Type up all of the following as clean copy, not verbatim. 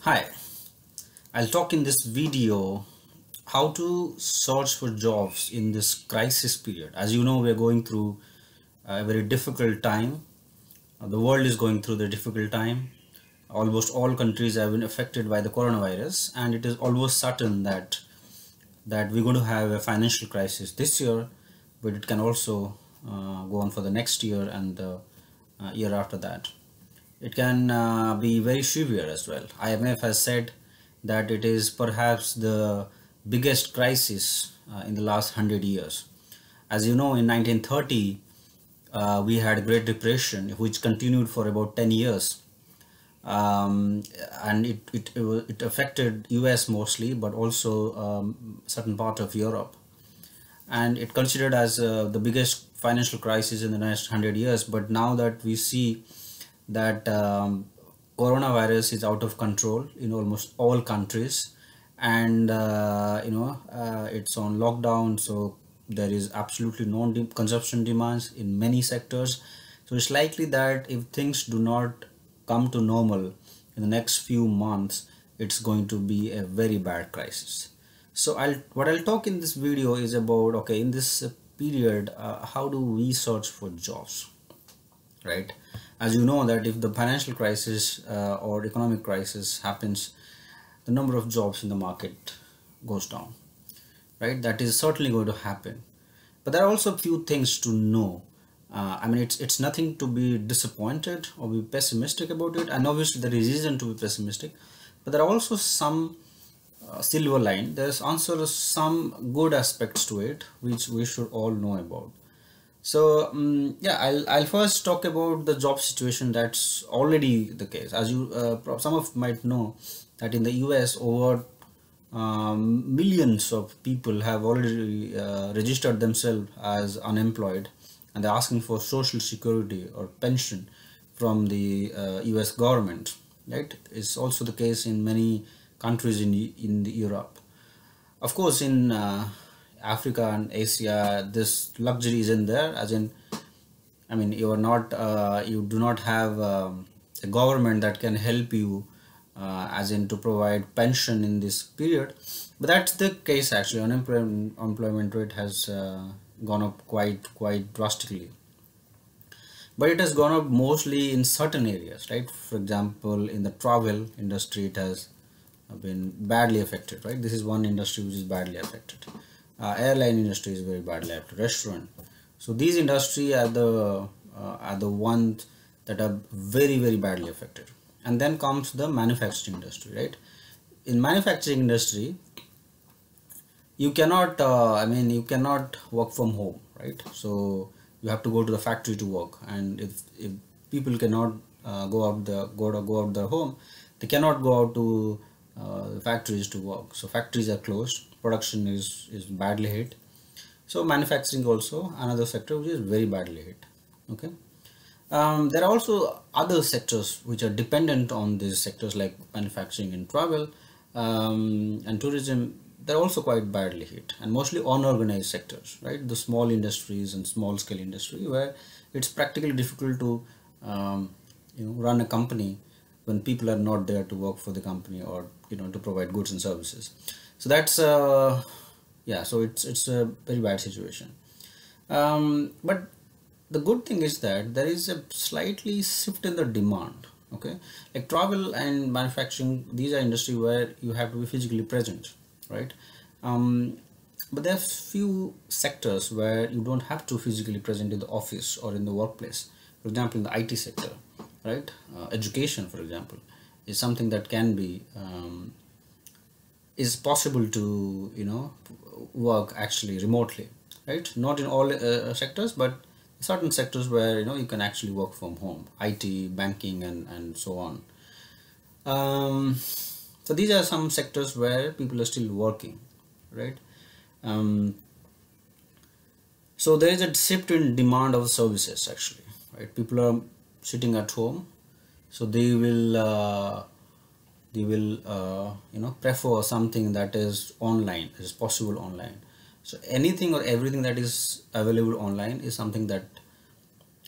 Hi, I'll talk in this video how to search for jobs in this crisis period. As you know, we are going through a very difficult time. The world is going through the difficult time. Almost all countries have been affected by the coronavirus, and it is almost certain that we're going to have a financial crisis this year, but it can also go on for the next year and the year after that. It can be very severe as well. IMF has said that it is perhaps the biggest crisis in the last 100 years. As you know, in 1930, we had Great Depression, which continued for about 10 years. Um, and it affected US mostly, but also certain part of Europe. And it considered as the biggest financial crisis in the next 100 years. But now that we see that coronavirus is out of control in almost all countries, and it's on lockdown, so there is absolutely no consumption demands in many sectors. So it's likely that if things do not come to normal in the next few months, it's going to be a very bad crisis. So what I'll talk in this video is about, okay, in this period, how do we search for jobs, right? As you know that if the financial crisis or economic crisis happens, the number of jobs in the market goes down, right? That is certainly going to happen. But there are also a few things to know. I mean, it's nothing to be disappointed or be pessimistic about it, and obviously there is reason to be pessimistic, but there are also some silver line. There's also some good aspects to it which we should all know about. So yeah, I'll first talk about the job situation that's already the case. As you some of might know that in the US, over millions of people have already registered themselves as unemployed, and they're asking for social security or pension from the US government, right? It's also the case in many countries in Europe. Of course, in Africa and Asia, this luxury isn't there. As in, I mean, you are not, you do not have a government that can help you, as in to provide pension in this period. But that's the case actually. Unemployment rate has gone up quite drastically. But it has gone up mostly in certain areas, right? For example, in the travel industry, it has been badly affected, right? This is one industry which is badly affected. Airline industry is very badly affected. Restaurant. So these industry are the ones that are very badly affected. And then comes the manufacturing industry, right? In manufacturing industry, you cannot you cannot work from home, right? So you have to go to the factory to work, and if people cannot go out their home, they cannot go out to factories to work. So factories are closed, production is badly hit. So manufacturing also another sector which is very badly hit. Okay. There are also other sectors which are dependent on these sectors, like manufacturing and travel and tourism. They're also quite badly hit, and mostly unorganized sectors, right? The small industries and small scale industry, where it's practically difficult to run a company when people are not there to work for the company, or to provide goods and services. So that's yeah, so it's a very bad situation. But the good thing is that there is a slightly shift in the demand. Okay, like travel and manufacturing, these are industry where you have to be physically present, right? But there are few sectors where you don't have to physically present in the office or in the workplace. For example, in the IT sector, right? Education, for example, is something that can be is possible to work actually remotely, right? Not in all sectors, but certain sectors where you can actually work from home, IT, banking, and so on. So these are some sectors where people are still working, right? So there is a shift in demand of services actually, right? People are sitting at home, so they will prefer something that is online, is possible online. So anything or everything that is available online is something that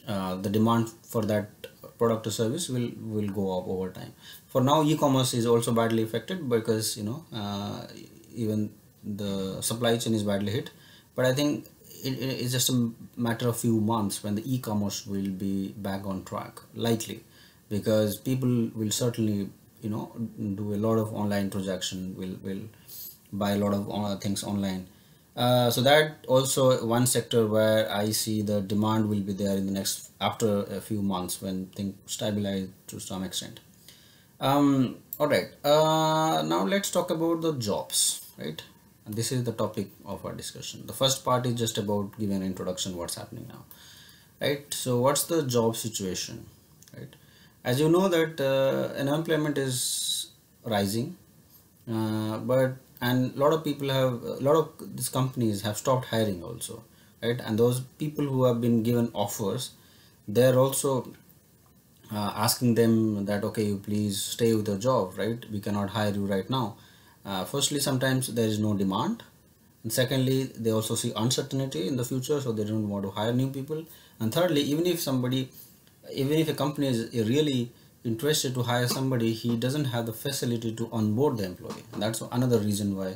the demand for that product or service will go up over time. For now, e-commerce is also badly affected because even the supply chain is badly hit. But I think it's just a matter of few months when the e-commerce will be back on track, likely, because people will certainly do a lot of online transaction, will buy a lot of things online. So that also one sector where I see the demand will be there in the next, after a few months when things stabilize to some extent. All right. Now let's talk about the jobs, right? And this is the topic of our discussion. The first part is just about giving an introduction what's happening now, right? So what's the job situation, right? As you know that unemployment is rising, but and a lot of people have, a lot of these companies have stopped hiring also, right? And those people who have been given offers, they're also asking them that, okay, you please stay with your job, right? We cannot hire you right now. Firstly, sometimes there is no demand, and secondly, they also see uncertainty in the future, so they don't want to hire new people. And thirdly, even if a company is really interested to hire somebody, he doesn't have the facility to onboard the employee. And that's another reason why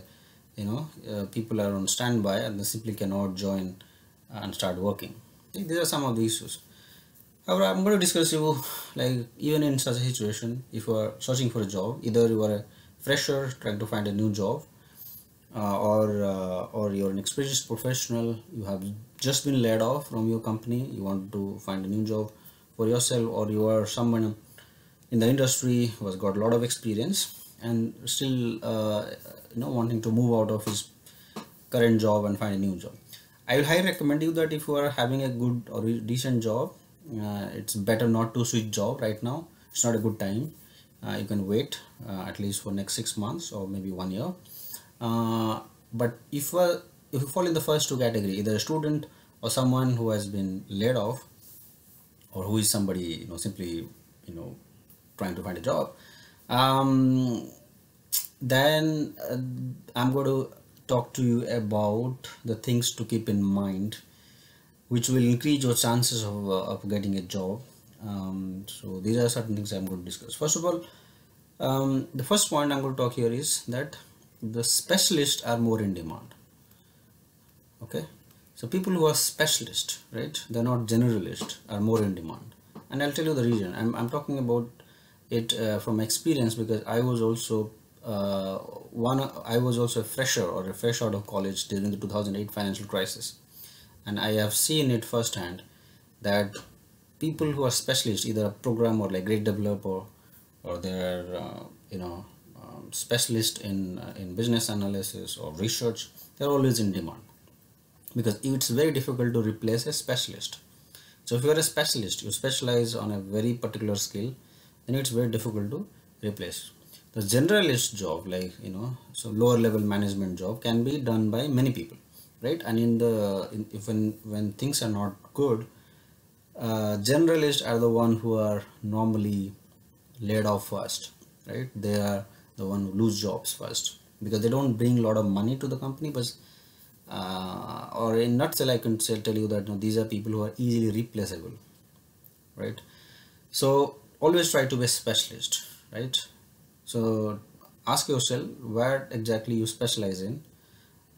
people are on standby and they simply cannot join and start working. These are some of the issues. However, I'm going to discuss you, like, even in such a situation, if you are searching for a job, either you are a fresher trying to find a new job, or you're an experienced professional, you have just been laid off from your company, you want to find a new job for yourself, or you are someone in the industry who has got a lot of experience and still wanting to move out of his current job and find a new job. I will highly recommend you that if you are having a good or decent job, it's better not to switch job right now. It's not a good time. You can wait at least for next 6 months or maybe 1 year. But if you fall in the first two category, either a student or someone who has been laid off, or who is somebody simply trying to find a job, then I'm going to talk to you about the things to keep in mind which will increase your chances of getting a job. So these are certain things I'm going to discuss. First of all, the first point I'm going to talk here is that the specialists are more in demand. Okay, so people who are specialists, right, they're not generalists, are more in demand. And I'll tell you the reason. I'm talking about it from experience, because I was also a fresher or a fresh out of college during the 2008 financial crisis, and I have seen it firsthand that people who are specialists, either a program or like great developer, or they're specialist in business analysis or research, they're always in demand, because it's very difficult to replace a specialist. So if you're a specialist, you specialize on a very particular skill, then it's very difficult to replace. The generalist job, like so lower level management job, can be done by many people, right? And when things are not good, generalists are the one who are normally laid off first, right? They are the one who lose jobs first, because they don't bring a lot of money to the company. But or in nutshell, I can tell you that these are people who are easily replaceable, right? So always try to be a specialist, right? So ask yourself where exactly you specialize in,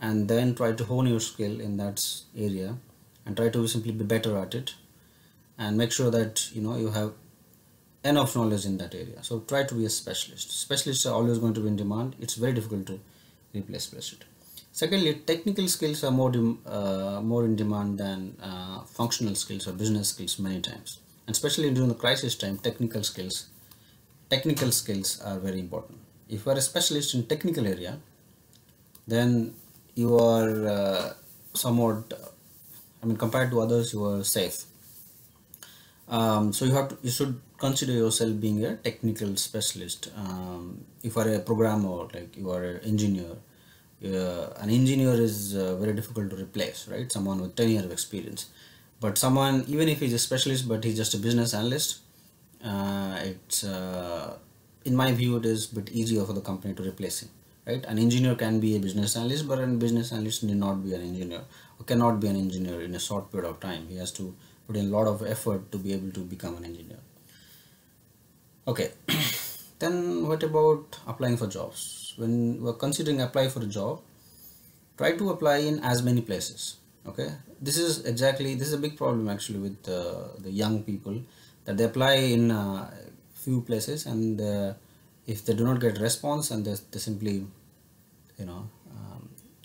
and then try to hone your skill in that area, and try to simply be better at it, and make sure that you have enough knowledge in that area. So try to be a specialist. Specialists are always going to be in demand. It's very difficult to replace specialist. Secondly, technical skills are more in demand than functional skills or business skills many times, and especially during the crisis time, technical skills are very important. If you are a specialist in technical area, then you are somewhat, compared to others, you are safe. So you should consider yourself being a technical specialist. If you are a programmer, like you are an engineer, an engineer is very difficult to replace, right? Someone with 10 years of experience. But someone, even if he's a specialist but he's just a business analyst, it's in my view, it is a bit easier for the company to replace him, right? An engineer can be a business analyst, but a business analyst need not be an engineer, or cannot be an engineer in a short period of time. He has to put in a lot of effort to be able to become an engineer. Okay. Then what about applying for jobs? When we're considering apply for a job, try to apply in as many places. Okay, this is a big problem actually with the young people, that they apply in few places, and if they do not get response, and they simply, you know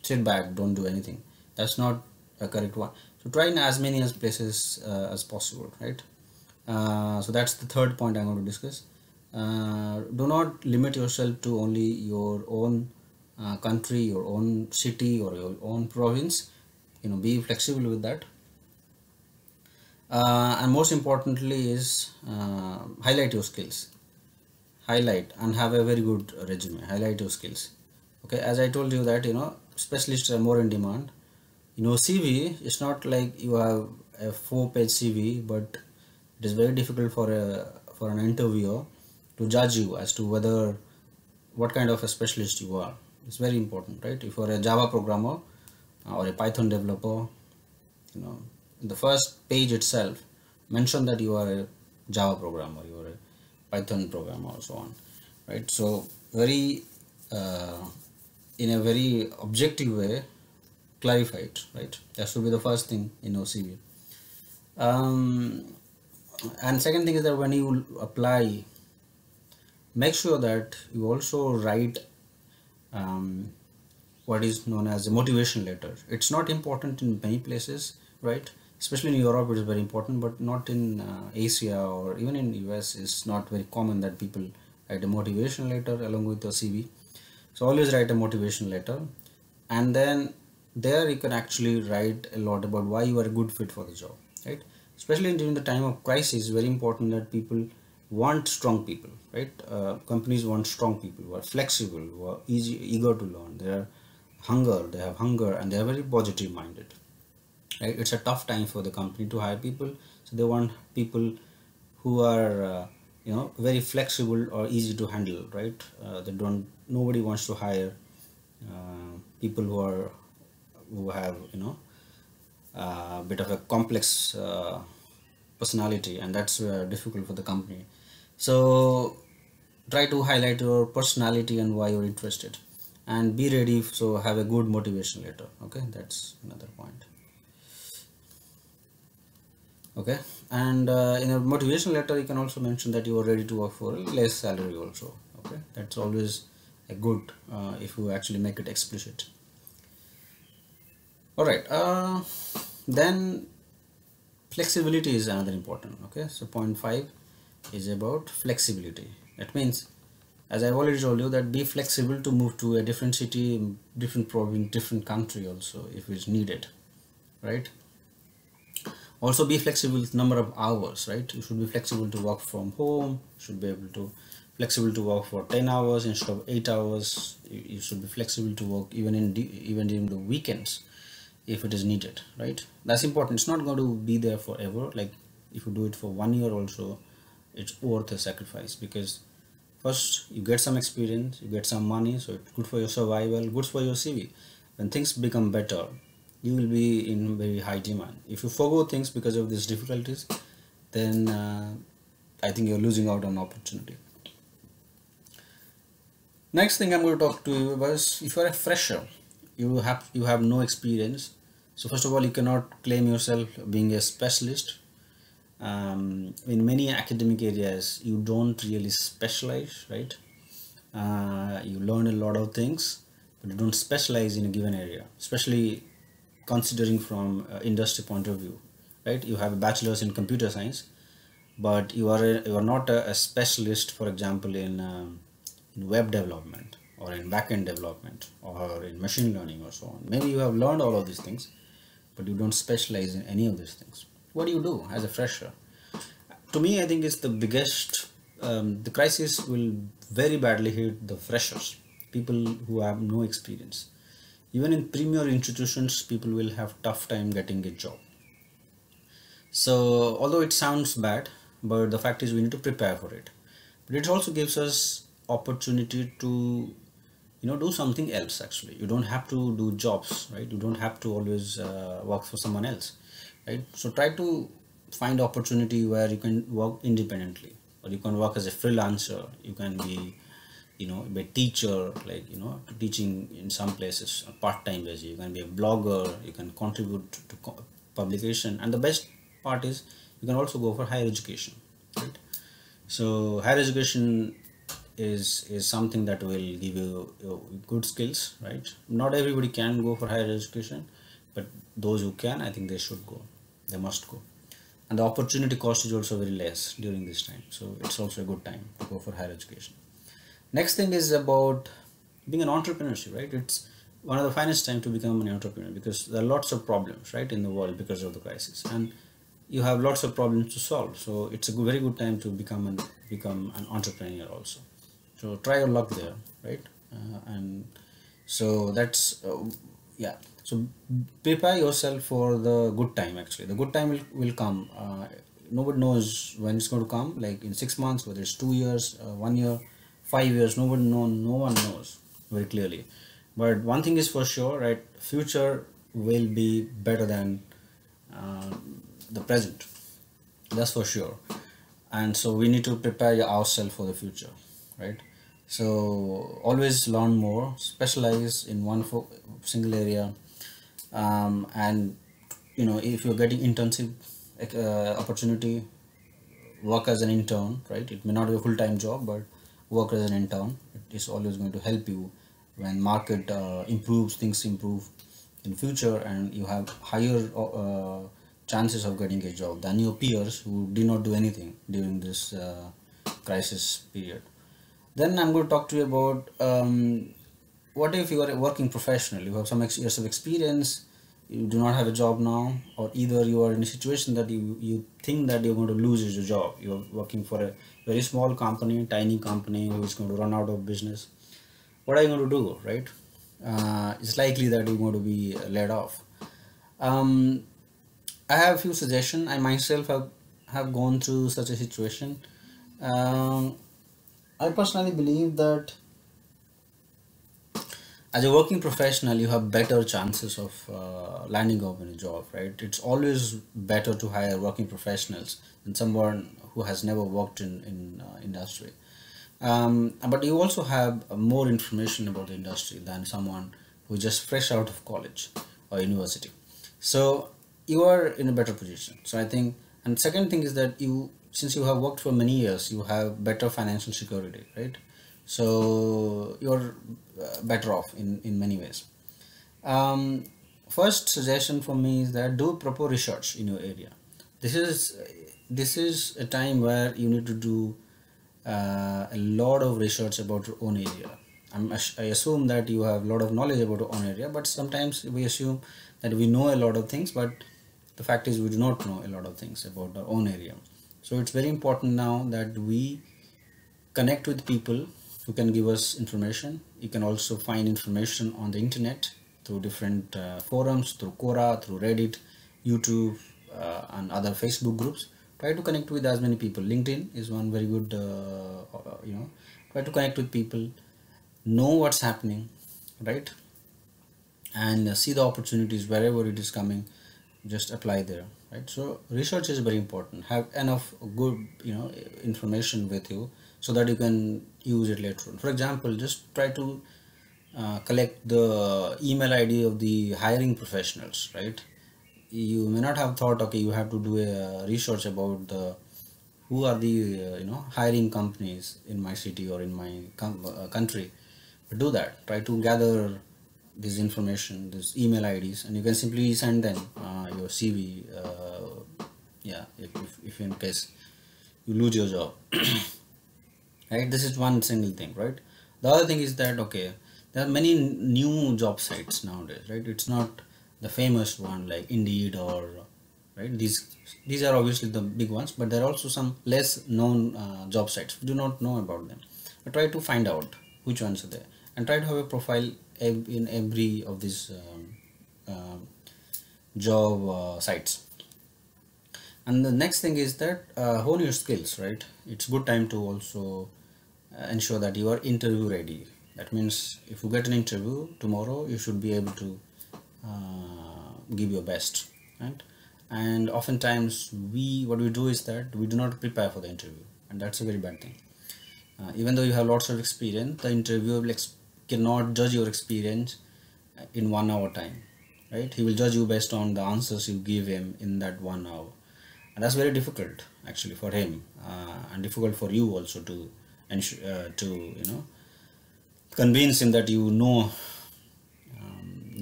sit back, don't do anything. That's not a correct one. So try in as many as places as possible, right? So that's the third point I'm going to discuss. Do not limit yourself to only your own country, your own city, or your own province. Be flexible with that. And most importantly is highlight your skills. Highlight and have a very good resume. Highlight your skills. Okay, as I told you that specialists are more in demand. CV, it's not like you have a 4-page CV, but it is very difficult for an interviewer to judge you as to whether what kind of a specialist you are. It's very important, right? If you are a Java programmer or a Python developer, in the first page itself, mention that you are a Java programmer, you are a Python programmer, or so on, right? So very in a very objective way, clarify it, right? That should be the first thing in CV. And second thing is that when you apply, make sure that you also write what is known as a motivation letter. It's not important in many places, right? Especially in Europe, it is very important, but not in Asia or even in US. It's not very common that people write a motivation letter along with your CV. So always write a motivation letter, and then there you can actually write a lot about why you are a good fit for the job, right? Especially during the time of crisis, very important that people want strong people, right? Companies want strong people who are flexible, who are eager to learn. They have hunger, and they are very positive minded, right? It's a tough time for the company to hire people, so they want people who are very flexible or easy to handle, right? They don't Nobody wants to hire people who have a bit of a complex personality, and that's difficult for the company. So try to highlight your personality and why you're interested, and be ready. So have a good motivation letter. Okay, that's another point. Okay, and in a motivation letter you can also mention that you are ready to work for a less salary also. Okay, that's always a good if you actually make it explicit. All right, then flexibility is another important. Okay, so point 5 is about flexibility. That means, as I've already told you, that be flexible to move to a different city, different province, different country also if it's needed, right? Also be flexible with number of hours, right? You should be flexible to work from home. You should be able to flexible to work for 10 hours instead of 8 hours. You should be flexible to work even during the weekends if it is needed, right? That's important. It's not going to be there forever. Like if you do it for 1 year also, it's worth a sacrifice, because first you get some experience, you get some money, so it's good for your survival, good for your CV. When things become better, you will be in very high demand. If you forgo things because of these difficulties, then I think you're losing out on opportunity. Next thing I'm going to talk to you about is, if you're a fresher, you have no experience. So first of all, you cannot claim yourself being a specialist. In many academic areas, you don't really specialize, right? You learn a lot of things, but you don't specialize in a given area, especially considering from industry point of view, right? You have a bachelor's in computer science, but you are not a specialist, for example, in web development or in backend development or in machine learning or so on. Maybe you have learned all of these things, but you don't specialize in any of these things. What do you do as a fresher? To me, I think it's the biggest. The crisis will very badly hit the freshers, people who have no experience. Even in premier institutions, people will have tough time getting a job. So although it sounds bad, but the fact is we need to prepare for it. But it also gives us opportunity to do something else. Actually, you don't have to do jobs, right? You don't have to always work for someone else, right? So try to find opportunity where you can work independently. or you can work as a freelancer. You can be, be a teacher, like, teaching in some places on part-time basis. You can be a blogger, you can contribute to publication, and the best part is you can also go for higher education, right? So higher education is something that will give you good skills, right? Not everybody can go for higher education, but those who can, I think they should go, they must go. And the opportunity cost is also very less during this time, so it's also a good time to go for higher education. Next thing is about being an entrepreneurship, right? It's one of the finest time to become an entrepreneur, because there are lots of problems, right, in the world because of the crisis, and you have lots of problems to solve. So it's a very good time to become an entrepreneur also. So try your luck there, right? And so that's yeah. So prepare yourself for the good time. Actually, the good time will come. Nobody knows when it's going to come. Like in 6 months, whether it's 2 years, 1 year, 5 years. No one knows very clearly. But one thing is for sure, right? Future will be better than uh, the present. That's for sure. And so we need to prepare ourselves for the future, right? So always learn more, specialize in one single area, and if you're getting internship opportunity, work as an intern, right? It may not be a full-time job, but work as an intern. It is always going to help you when market improves, things improve in future, and you have higher chances of getting a job than your peers who did not do anything during this crisis period. Then I'm going to talk to you about what if you are a working professional, you have some years of experience, you do not have a job now, or either you are in a situation that you think that you're going to lose your job. You're working for a very small company, tiny company who is going to run out of business. What are you going to do, right? It's likely that you're going to be laid off. Um, I have a few suggestions. I myself have gone through such a situation. Um, I personally believe that as a working professional, you have better chances of landing up in a job, right? It's always better to hire working professionals than someone who has never worked in industry. But you also have more information about the industry than someone who is just fresh out of college or university. So you are in a better position. So I think, and second thing is that since you have worked for many years, you have better financial security, right? So you're better off in many ways. um, First suggestion from me is that do proper research in your area. This is a time where you need to do a lot of research about your own area. I assume that you have a lot of knowledge about your own area, but sometimes we assume that we know a lot of things, but the fact is we do not know a lot of things about our own area. So it's very important now that we connect with people who can give us information. You can also find information on the internet through different forums, through Quora, through Reddit, YouTube, and other Facebook groups. Try to connect with as many people. LinkedIn is one very good, try to connect with people, know what's happening, right? And see the opportunities wherever it is coming, just apply there, right? So research is very important. Have enough good information with you so that you can use it later on. For example, just try to collect the email ID of the hiring professionals, right? You may not have thought, okay, you have to do a research about who are the hiring companies in my city or in my country. But do that. Try to gather this information, these email IDs, and you can simply send them your CV. Yeah, if in case you lose your job, right? This is one single thing, right? The other thing is that, okay, there are many new job sites nowadays, right? It's not the famous one like Indeed or right. These are obviously the big ones, but there are also some less known job sites. We do not know about them, but try to find out which ones are there, and try to have a profile in every of these job sites. And the next thing is that hone your skills, right? It's good time to also ensure that you are interview ready. That means if you get an interview tomorrow, you should be able to give your best, right? And oftentimes what we do is that we do not prepare for the interview. and that's a very bad thing. Even though you have lots of experience, the interviewer will cannot judge your experience in 1 hour time, right? He will judge you based on the answers you give him in that 1 hour, and that's very difficult actually for him, and difficult for you also to to convince him that you know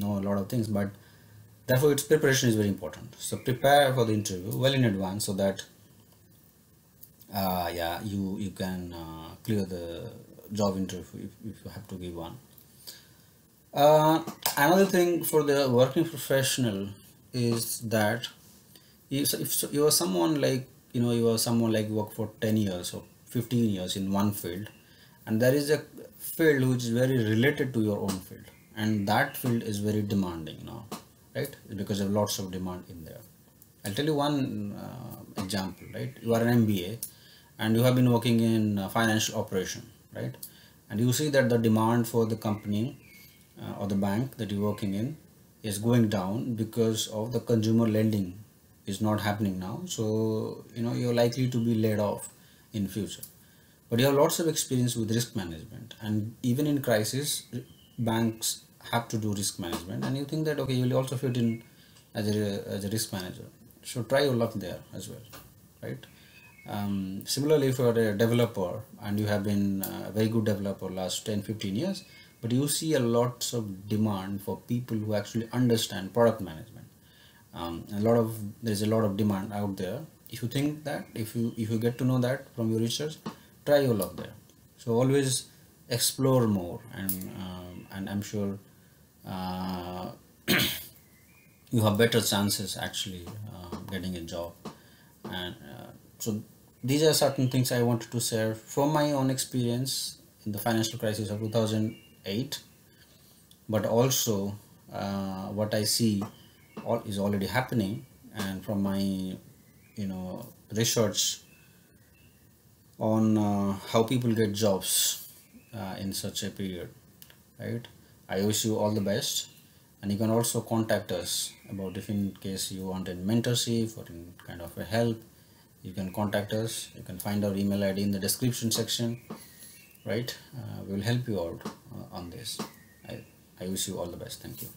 a lot of things. But therefore its preparation is very important. So prepare for the interview well in advance, so that yeah, you can clear the job interview if you have to give one. Another thing for the working professional is that if you are someone like, you are someone like work for 10 years or 15 years in one field, and there is a field which is very related to your own field, and that field is very demanding now, right? Because of lots of demand in there. I'll tell you one example, right? You are an MBA and you have been working in financial operation, right? And you see that the demand for the company or the bank that you're working in is going down because of the consumer lending is not happening now. So you're likely to be laid off in future. But you have lots of experience with risk management, and even in crisis, banks have to do risk management, and you think that okay, you will also fit in as a risk manager. So try your luck there as well, right? Similarly, if you're a developer and you have been a very good developer last 10-15 years, but you see a lots of demand for people who actually understand product management. There's a lot of demand out there. If you think that, if you get to know that from your research, try your luck there. So always explore more, and I'm sure you have better chances actually getting a job. And so these are certain things I wanted to share from my own experience in the financial crisis of 2008, but also what I see is already happening, and from my research on how people get jobs in such a period, right? I wish you all the best, and you can also contact us about if in case you want a mentorship or in kind of a help. You can contact us. You can find our email ID in the description section, right? We will help you out on this. I wish you all the best. Thank you.